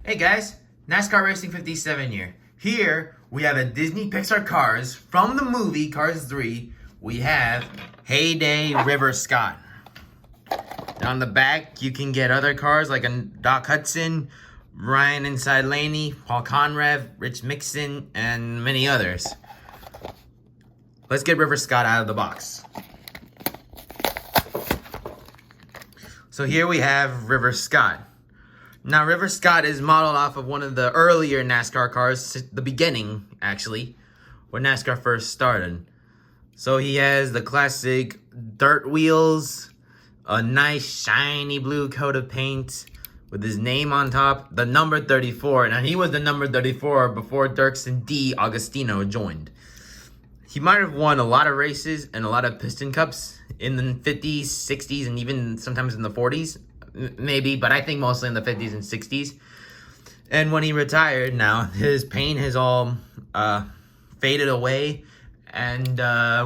Hey guys, NASCAR Racing 57 here. Here we have a Disney Pixar Cars from the movie Cars 3. We have HeyDay River Scott. And on the back you can get other cars like a Doc Hudson, Ryan Inside Laney, Paul Conrav, Rich Mixon, and many others. Let's get River Scott out of the box. So here we have River Scott. Now, River Scott is modeled off of one of the earlier NASCAR cars, the beginning, actually, when NASCAR first started. So he has the classic dirt wheels, a nice shiny blue coat of paint with his name on top, the number 34. Now, he was the number 34 before Dirksen D. Agostino joined. He might have won a lot of races and a lot of piston cups in the 50s, 60s, and even sometimes in the 40s. Maybe, but I think mostly in the 50s and 60s. And when he retired now, his paint has all faded away. And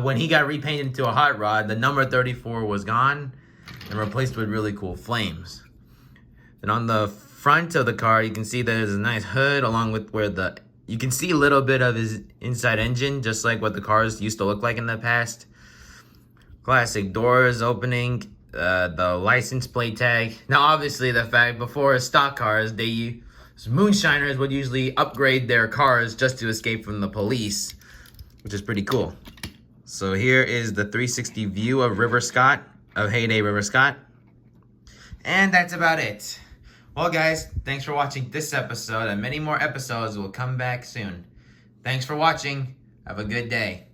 when he got repainted into a hot rod, the number 34 was gone and replaced with really cool flames. And on the front of the car, you can see there's a nice hood along with where you can see a little bit of his inside engine, just like what the cars used to look like in the past. Classic doors opening. The license plate tag. Now, obviously, the fact before stock cars, moonshiners would usually upgrade their cars just to escape from the police, which is pretty cool. So here is the 360 view of River Scott, of HeyDay River Scott. And that's about it. Well, guys, thanks for watching this episode, and many more episodes will come back soon. Thanks for watching. Have a good day.